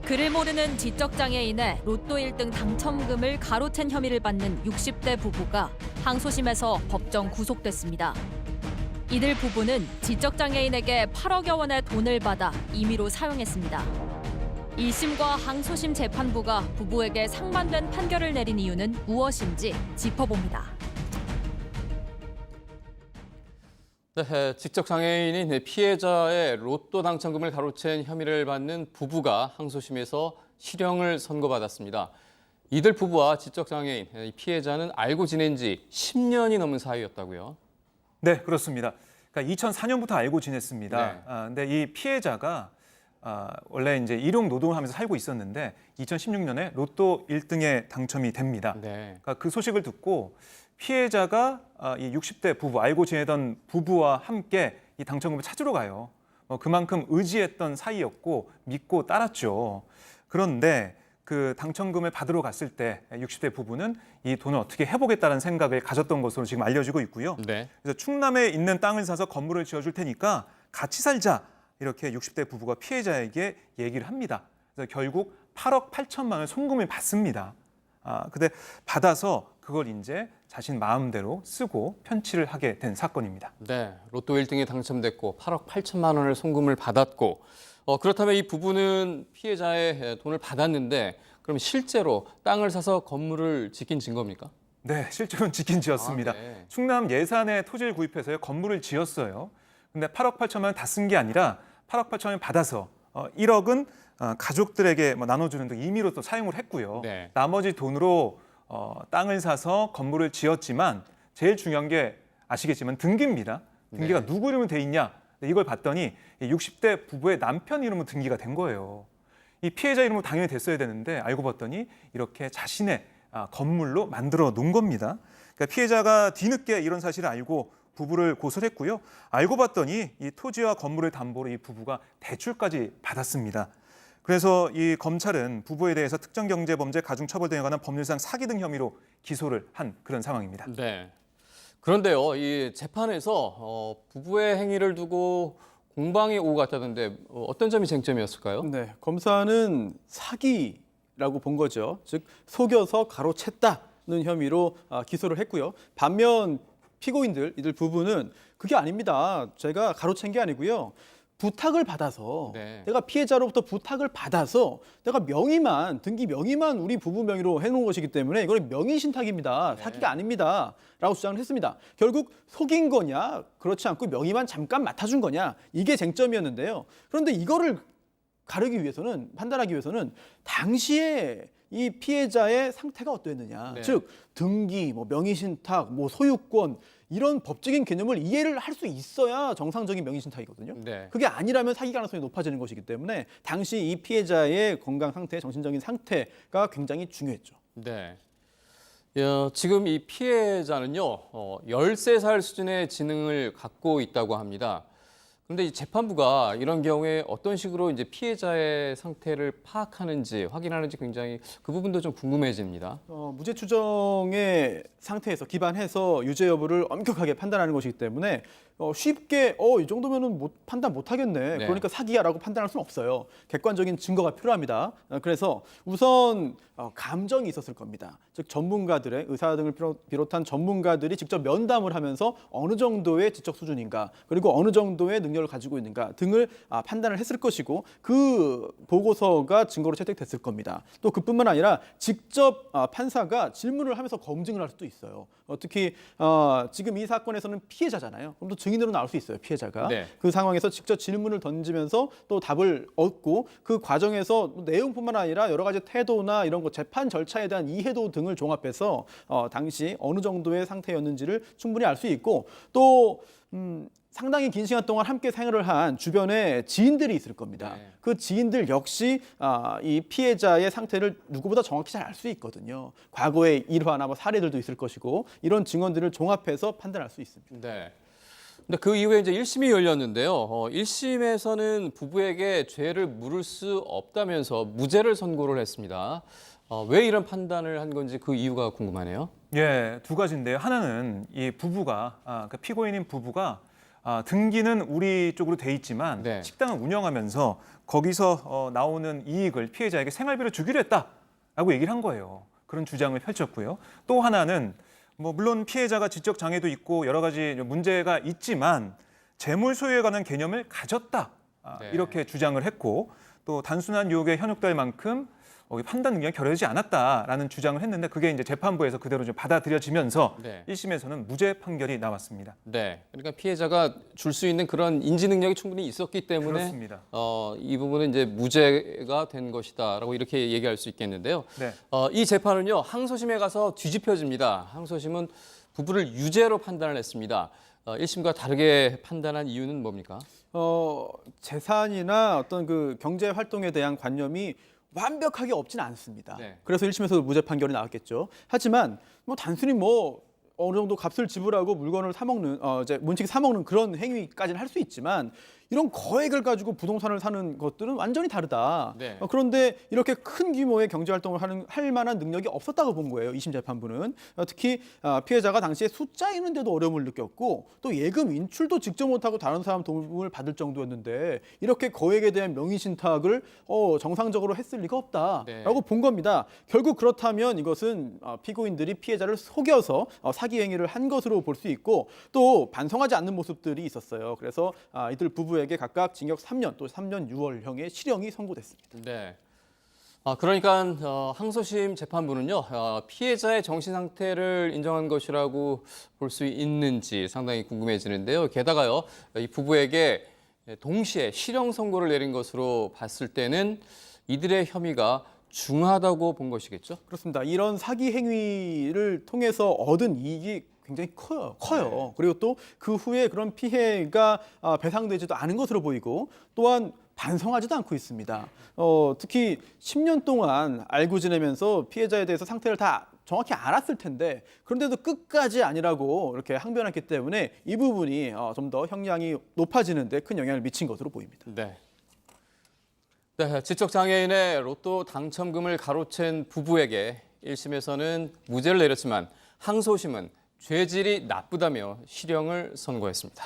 그를 모르는 지적장애인의 로또 1등 당첨금을 가로챈 혐의를 받는 60대 부부가 항소심에서 법정 구속됐습니다. 이들 부부는 지적장애인에게 8억여 원의 돈을 받아 임의로 사용했습니다. 1심과 항소심 재판부가 부부에게 상반된 판결을 내린 이유는 무엇인지 짚어봅니다. 네, 직접장애인인 피해자의 로또 당첨금을 가로챈 혐의를 받는 부부가 항소심에서 실형을 선고받았습니다. 이들 부부와 지적장애인 피해자는 알고 지낸 지 10년이 넘은 사이였다고요? 네, 그렇습니다. 그러니까 2004년부터 알고 지냈습니다. 네. 근데 이 피해자가 원래 이제 일용 노동을 하면서 살고 있었는데 2016년에 로또 1등에 당첨이 됩니다. 네. 그러니까 그 소식을 듣고 피해자가 이 60대 부부, 알고 지내던 부부와 함께 이 당첨금을 찾으러 가요. 그만큼 의지했던 사이였고 믿고 따랐죠. 그런데 그 당첨금을 받으러 갔을 때 60대 부부는 이 돈을 어떻게 해보겠다는 생각을 가졌던 것으로 지금 알려지고 있고요. 네. 그래서 충남에 있는 땅을 사서 건물을 지어줄 테니까 같이 살자. 이렇게 60대 부부가 피해자에게 얘기를 합니다. 그래서 결국 8억 8천만 원 송금을 받습니다. 근데 받아서 그걸 이제 자신 마음대로 쓰고 편취를 하게 된 사건입니다. 네, 로또 1등에 당첨됐고 8억 8천만 원을 송금을 받았고 그렇다면 이 부부는 피해자의 돈을 받았는데 그럼 실제로 땅을 사서 건물을 짓긴 진 겁니까? 네, 실제로는 짓긴 지었습니다. 네. 충남 예산에 토지를 구입해서 건물을 지었어요. 근데 8억 8천만 원 다 쓴 게 아니라 8억 8천 원 받아서 1억은 가족들에게 나눠주는 등 임의로 또 사용을 했고요. 네. 나머지 돈으로 땅을 사서 건물을 지었지만 제일 중요한 게 아시겠지만 등기입니다. 등기가 네. 누구 이름으로 돼 있냐? 이걸 봤더니 60대 부부의 남편 이름으로 등기가 된 거예요. 이 피해자 이름으로 당연히 됐어야 되는데 알고 봤더니 이렇게 자신의 건물로 만들어 놓은 겁니다. 그러니까 피해자가 뒤늦게 이런 사실을 알고 부부를 고소를 했고요. 알고 봤더니 이 토지와 건물을 담보로 이 부부가 대출까지 받았습니다. 그래서 이 검찰은 부부에 대해서 특정경제범죄 가중처벌 등에 관한 법률상 사기 등 혐의로 기소를 한 그런 상황입니다. 네. 그런데요, 이 재판에서 부부의 행위를 두고 공방이 오고 갔다던데 어떤 점이 쟁점이었을까요? 네, 검사는 사기라고 본 거죠. 즉 속여서 가로챘다는 혐의로 기소를 했고요. 반면 피고인들, 이들 부부는 그게 아닙니다. 제가 가로챈 게 아니고요. 부탁을 받아서 네. 내가 피해자로부터 부탁을 받아서 내가 명의만 등기 명의만 우리 부부 명의로 해놓은 것이기 때문에 이거는 명의 신탁입니다. 사기가 아닙니다. 라고 주장을 했습니다. 결국 속인 거냐 그렇지 않고 명의만 잠깐 맡아준 거냐 이게 쟁점이었는데요. 그런데 이거를 가르기 위해서는 판단하기 위해서는 당시에 이 피해자의 상태가 어떠했느냐. 네. 즉 등기, 명의신탁, 소유권 이런 법적인 개념을 이해를 할 수 있어야 정상적인 명의신탁이거든요. 네. 그게 아니라면 사기 가능성이 높아지는 것이기 때문에 당시 이 피해자의 건강 상태, 정신적인 상태가 굉장히 중요했죠. 네. 지금 이 피해자는요, 13살 수준의 지능을 갖고 있다고 합니다. 그런데 이 재판부가 이런 경우에 어떤 식으로 이제 피해자의 상태를 파악하는지 확인하는지 굉장히 그 부분도 좀 궁금해집니다. 무죄 추정의 상태에서 기반해서 유죄 여부를 엄격하게 판단하는 것이기 때문에 쉽게 이 정도면은 판단 못 하겠네. 네. 그러니까 사기야라고 판단할 수는 없어요. 객관적인 증거가 필요합니다. 그래서 우선 감정이 있었을 겁니다. 즉 전문가들의 의사 등을 비롯한 전문가들이 직접 면담을 하면서 어느 정도의 지적 수준인가 그리고 어느 정도의 능력을 가지고 있는가 등을 판단을 했을 것이고 그 보고서가 증거로 채택됐을 겁니다. 또 그뿐만 아니라 직접 판사가 질문을 하면서 검증을 할 수도 있어요. 특히 지금 이 사건에서는 피해자잖아요. 그럼 또 증인으로 나올 수 있어요. 피해자가. 네. 그 상황에서 직접 질문을 던지면서 또 답을 얻고 그 과정에서 내용뿐만 아니라 여러 가지 태도나 이런 거 재판 절차에 대한 이해도 등을 종합해서 당시 어느 정도의 상태였는지를 충분히 알 수 있고 또 상당히 긴 시간 동안 함께 생활을 한 주변에 지인들이 있을 겁니다. 네. 그 지인들 역시 이 피해자의 상태를 누구보다 정확히 잘 알 수 있거든요. 과거의 일화나 사례들도 있을 것이고 이런 증언들을 종합해서 판단할 수 있습니다. 네. 근데 그 이후에 이제 1심이 열렸는데요. 1심에서는 부부에게 죄를 물을 수 없다면서 무죄를 선고를 했습니다. 왜 이런 판단을 한 건지 그 이유가 궁금하네요. 예, 두 가지인데요. 하나는 이 부부가 그 피고인인 부부가 등기는 우리 쪽으로 돼 있지만 네. 식당을 운영하면서 거기서 나오는 이익을 피해자에게 생활비로 주기로 했다라고 얘기를 한 거예요. 그런 주장을 펼쳤고요. 또 하나는 물론 피해자가 지적 장애도 있고 여러 가지 문제가 있지만 재물 소유에 관한 개념을 가졌다 네. 이렇게 주장을 했고 또 단순한 유혹에 현혹될 만큼 판단 능력이 결여되지 않았다라는 주장을 했는데 그게 이제 재판부에서 그대로 좀 받아들여지면서 네. 1심에서는 무죄 판결이 나왔습니다. 네, 그러니까 피해자가 줄 수 있는 그런 인지 능력이 충분히 있었기 때문에 그렇습니다. 이 부분은 이제 무죄가 된 것이다라고 이렇게 얘기할 수 있겠는데요. 네. 이 재판은요 항소심에 가서 뒤집혀집니다. 항소심은 부부를 유죄로 판단을 했습니다. 1심과 다르게 판단한 이유는 뭡니까? 재산이나 어떤 그 경제 활동에 대한 관념이 완벽하게 없지는 않습니다. 네. 그래서 1심에서도 무죄 판결이 나왔겠죠. 하지만 단순히 어느 정도 값을 지불하고 물건을 사 먹는 이제 문치기 사 먹는 그런 행위까지는 할 수 있지만 이런 거액을 가지고 부동산을 사는 것들은 완전히 다르다. 네. 그런데 이렇게 큰 규모의 경제 활동을 할 만한 능력이 없었다고 본 거예요. 2심 재판부는 특히 피해자가 당시에 숫자 있는데도 어려움을 느꼈고 또 예금 인출도 직접 못하고 다른 사람 도움을 받을 정도였는데 이렇게 거액에 대한 명의 신탁을 정상적으로 했을 리가 없다라고 네. 본 겁니다. 결국 그렇다면 이것은 피고인들이 피해자를 속여서 사기 행위를 한 것으로 볼 수 있고 또 반성하지 않는 모습들이 있었어요. 그래서 이들 부부에게 각각 징역 3년 또 3년 6월형의 실형이 선고됐습니다. 네. 그러니까 항소심 재판부는요 피해자의 정신 상태를 인정한 것이라고 볼 수 있는지 상당히 궁금해지는데요. 게다가요 이 부부에게 동시에 실형 선고를 내린 것으로 봤을 때는 이들의 혐의가 중하다고 본 것이겠죠? 그렇습니다. 이런 사기 행위를 통해서 얻은 이익이 굉장히 커요. 네. 그리고 또 그 후에 그런 피해가 배상되지도 않은 것으로 보이고 또한 반성하지도 않고 있습니다. 특히 10년 동안 알고 지내면서 피해자에 대해서 상태를 다 정확히 알았을 텐데 그런데도 끝까지 아니라고 이렇게 항변했기 때문에 이 부분이 좀 더 형량이 높아지는 데 큰 영향을 미친 것으로 보입니다. 네. 네, 지적장애인의 로또 당첨금을 가로챈 부부에게 1심에서는 무죄를 내렸지만 항소심은 죄질이 나쁘다며 실형을 선고했습니다.